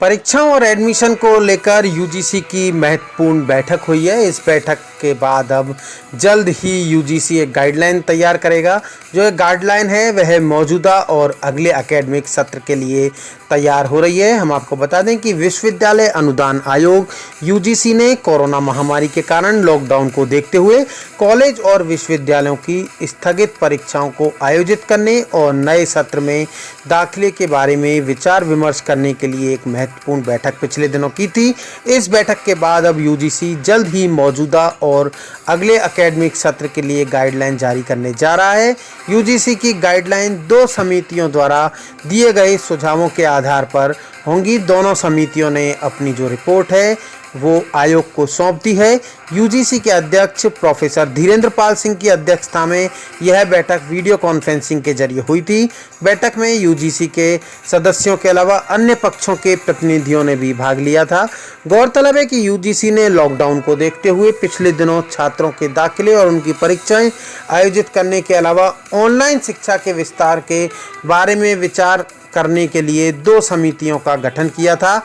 परीक्षाओं और एडमिशन को लेकर यूजीसी की महत्वपूर्ण बैठक हुई है। इस बैठक के बाद अब जल्द ही यूजीसी एक गाइडलाइन तैयार करेगा। जो एक गाइडलाइन है वह मौजूदा और अगले एकेडमिक सत्र के लिए तैयार हो रही है। हम आपको बता दें कि विश्वविद्यालय अनुदान आयोग यूजीसी ने कोरोना महामारी के कारण लॉकडाउन को देखते हुए कॉलेज और विश्वविद्यालयों की स्थगित परीक्षाओं को आयोजित करने और नए सत्र में दाखिले के बारे में विचार विमर्श करने के लिए एक महत्वपूर्ण बैठक पिछले दिनों की थी। इस बैठक के बाद अब यूजीसी जल्द ही मौजूदा और अगले एकेडमिक सत्र के लिए गाइडलाइन जारी करने जा रहा है। यूजीसी की गाइडलाइन 2 समितियों द्वारा दिए गए सुझावों के आधार पर होंगी। दोनों समितियों ने अपनी जो रिपोर्ट है वो आयोग को सौंप दी है। यूजीसी के अध्यक्ष प्रोफेसर धीरेन्द्र पाल सिंह की अध्यक्षता में यह बैठक वीडियो कॉन्फ्रेंसिंग के जरिए हुई थी। बैठक में यूजीसी के सदस्यों के अलावा अन्य पक्षों के प्रतिनिधियों ने भी भाग लिया था। गौरतलब है कि यूजीसी ने लॉकडाउन को देखते हुए पिछले दिनों छात्रों के दाखिले और उनकी परीक्षाएं आयोजित करने के अलावा ऑनलाइन शिक्षा के विस्तार के बारे में विचार करने के लिए 2 समितियों का गठन किया था।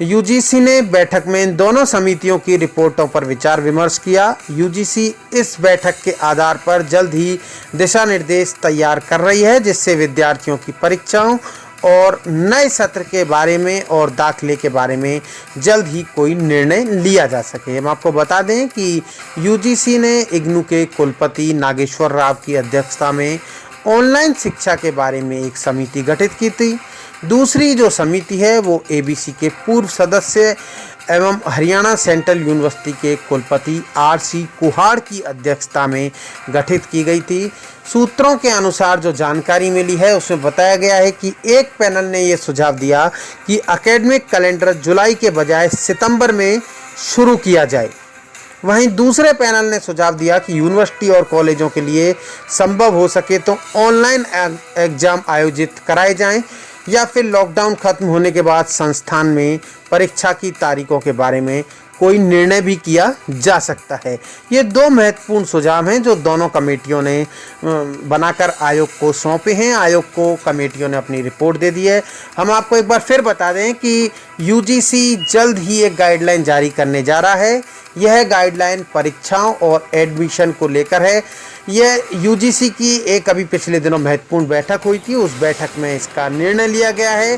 यूजीसी ने बैठक में इन दोनों समितियों की रिपोर्टों पर विचार विमर्श किया। यूजीसी इस बैठक के आधार पर जल्द ही दिशा निर्देश तैयार कर रही है, जिससे विद्यार्थियों की परीक्षाओं और नए सत्र के बारे में और दाखिले के बारे में जल्द ही कोई निर्णय लिया जा सके। हम आपको बता दें कि यूजीसी ने इग्नू के कुलपति नागेश्वर राव की अध्यक्षता में ऑनलाइन शिक्षा के बारे में एक समिति गठित की थी। दूसरी जो समिति है वो एबीसी के पूर्व सदस्य एवं हरियाणा सेंट्रल यूनिवर्सिटी के कुलपति आरसी कुहाड़ की अध्यक्षता में गठित की गई थी। सूत्रों के अनुसार जो जानकारी मिली है उसमें बताया गया है कि एक पैनल ने ये सुझाव दिया कि एकेडमिक कैलेंडर जुलाई के बजाय सितंबर में शुरू किया जाए। वहीं दूसरे पैनल ने सुझाव दिया कि यूनिवर्सिटी और कॉलेजों के लिए संभव हो सके तो ऑनलाइन एग्जाम आयोजित कराए जाएं या फिर लॉकडाउन खत्म होने के बाद संस्थान में परीक्षा की तारीखों के बारे में कोई निर्णय भी किया जा सकता है। ये 2 महत्वपूर्ण सुझाव हैं जो दोनों कमेटियों ने बनाकर आयोग को सौंपे हैं। आयोग को कमेटियों ने अपनी रिपोर्ट दे दी है। हम आपको एक बार फिर बता दें कि यूजीसी जल्द ही एक गाइडलाइन जारी करने जा रहा है। यह गाइडलाइन परीक्षाओं और एडमिशन को लेकर है। यह यूजीसी की एक अभी पिछले दिनों महत्वपूर्ण बैठक हुई थी। उस बैठक में इसका निर्णय लिया गया है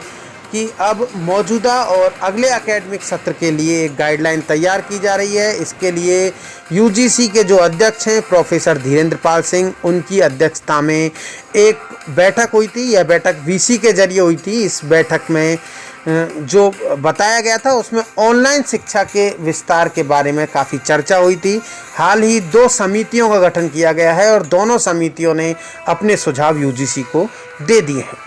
कि अब मौजूदा और अगले एकेडमिक सत्र के लिए एक गाइडलाइन तैयार की जा रही है। इसके लिए यूजीसी के जो अध्यक्ष हैं प्रोफेसर धीरेन्द्र पाल सिंह, उनकी अध्यक्षता में एक बैठक हुई थी। यह बैठक वीसी के जरिए हुई थी। इस बैठक में जो बताया गया था उसमें ऑनलाइन शिक्षा के विस्तार के बारे में काफ़ी चर्चा हुई थी। हाल ही 2 समितियों का गठन किया गया है और दोनों समितियों ने अपने सुझाव यूजीसी को दे दिए हैं।